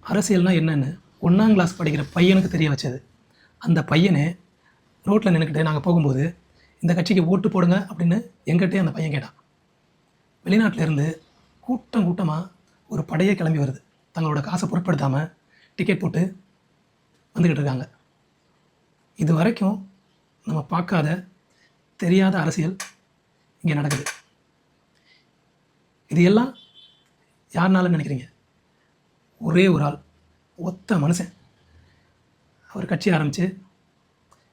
அரசியல்னா என்னன்னு 1ஆம் கிளாஸ் படிக்கிற பையனுக்கு தெரிய வச்சது. அந்த பையனே ரோட்ல நின்னுக்கிட்டு நாங்க போகும்போது, "இந்த கட்சிக்கு ஓட்டு போடுங்க" அப்படின்னு எங்கிட்டயே அந்த பையன் கேட்டான். வெளிநாட்டுல இருந்து கூட்டம் கூட்டமா ஒரு படையே கிளம்பி வருது. தங்களோட காச பொருட்படுத்தாம டிக்கெட் போட்டு வந்துகிட்டு இருக்காங்க. இதுவரைக்கும் நம்ம பார்க்காத, தெரியாத அரசியல் இங்க நடக்குது. இது எல்லாம் யாருனாலன்னு நினைக்கிறீங்க? ஒரே ஒரு ஆள், ஒத்த மனுஷன். அவர் கட்சி ஆரம்பிச்சு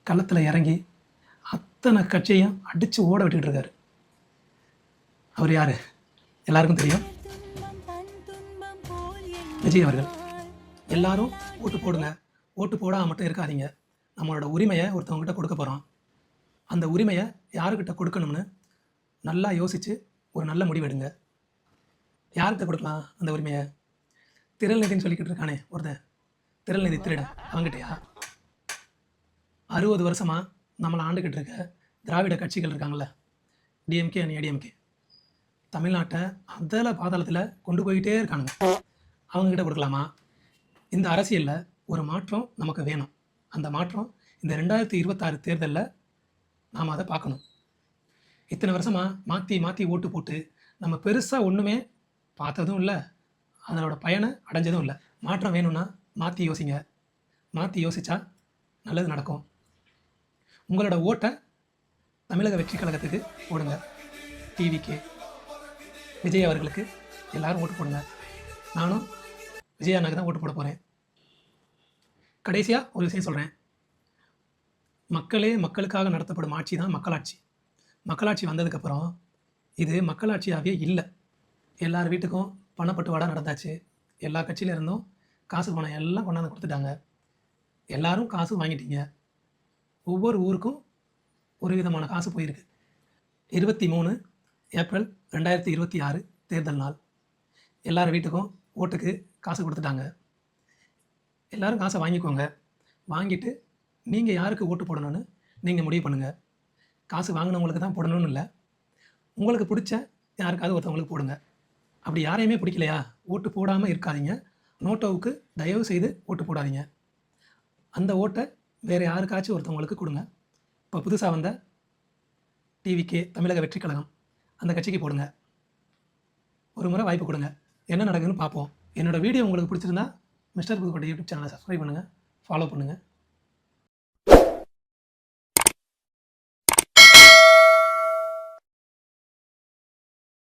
களத்துல இறங்கி அத்தனை கட்சியையும் அடிச்சு ஓட விட்டுக்கிட்டு இருக்காரு. அவர் யாரு? எல்லாருக்கும் தெரியும். விஜய் அவர்கள். எல்லாரும் ஓட்டு போடுங்க, ஓட்டு போடாம மட்டும் இருக்காதீங்க. நம்மளோட உரிமையை ஒருத்தவங்ககிட்ட கொடுக்க போறோம். அந்த உரிமையை யாருக்கிட்ட கொடுக்கணும்னு நல்லா யோசிச்சு ஒரு நல்ல முடிவெடுங்க. யார்கிட்ட கொடுக்கலாம் அந்த உரிமையை? திரள்நிதின்னு சொல்லிக்கிட்டு இருக்கானே ஒருத்தன், திரள்நிதி திருடன், அவங்ககிட்டயா? 60 வருஷமா நம்மளை ஆண்டுகிட்டு இருக்க திராவிட கட்சிகள் இருக்காங்கல்ல, டிஎம்கே அண்ட் ஏடிஎம்கே, தமிழ்நாட்டை அதல பாதாளத்தில் கொண்டு போயிட்டே இருக்கானுங்க. அவங்ககிட்ட கொடுக்கலாமா? இந்த அரசியலில் ஒரு மாற்றம் நமக்கு வேணும். அந்த மாற்றம் இந்த 2026 தேர்தலில் நாம் அதை பார்க்கணும். இத்தனை வருஷமாக மாற்றி மாற்றி ஓட்டு போட்டு நம்ம பெருசாக ஒன்றுமே பார்த்ததும் இல்லை, அதனோட பயனை அடைஞ்சதும் இல்லை. மாற்றம் வேணும்னா மாற்றி யோசிங்க. மாற்றி யோசித்தா நல்லது நடக்கும். உங்களோட ஓட்டை தமிழக வெற்றி கழகத்துக்கு போடுங்க. டிவிகே விஜய் அவர்களுக்கு எல்லாரும் ஓட்டு போடுங்க. நானும் விஜய் அண்ணாக்கு தான் ஓட்டு போட போகிறேன். கடைசியாக ஒரு விஷயம் சொல்கிறேன். மக்களே மக்களுக்காக நடத்தப்படும் ஆட்சி தான் மக்களாட்சி. மக்களாட்சி வந்ததுக்கப்புறம் இது மக்களாட்சியாகவே இல்லை. எல்லார் வீட்டுக்கும் பணப்பட்டுவாடா நடந்தாச்சு. எல்லா கட்சியில இருந்தும் காசு பணம் எல்லாம் கொண்டாந்து கொடுத்துட்டாங்க. எல்லாரும் காசு வாங்கிட்டீங்க. ஒவ்வொரு ஊருக்கும் ஒரு விதமான காசு போயிருக்கு. 23 ஏப்ரல் 2026 தேர்தல் நாள். எல்லார் வீட்டுக்கும் ஓட்டுக்கு காசு கொடுத்துட்டாங்க. எல்லாரும் காசை வாங்கிக்கோங்க. வாங்கிட்டு நீங்கள் யாருக்கு ஓட்டு போடணும்னு நீங்கள் முடிவு பண்ணுங்கள். காசு வாங்கினவங்களுக்கு தான் போடணும்னு இல்லை, உங்களுக்கு பிடிச்ச யாருக்காவது ஒருத்தவங்களுக்கு போடுங்க. அப்படி யாரையுமே பிடிக்கலையா, ஓட்டு போடாமல் இருக்காதீங்க. நோட்டோவுக்கு தயவு செய்து ஓட்டு போடாதீங்க. அந்த ஓட்டை வேறு யாருக்காச்சும் ஒருத்தவங்களுக்கு கொடுங்க. இப்போ புதுசாக வந்த டிவிகே தமிழக வெற்றி கழகம், அந்த கட்சிக்கு போடுங்க. ஒரு முறை வாய்ப்பு கொடுங்க. என்ன நடக்குதுன்னு பார்ப்போம். என்னோடய வீடியோ உங்களுக்கு பிடிச்சிருந்தா மிஸ்டர் புதுக்கோட்டை யூடியூப் சேனலை சப்ஸ்கிரைப் பண்ணுங்கள், ஃபாலோ பண்ணுங்கள்.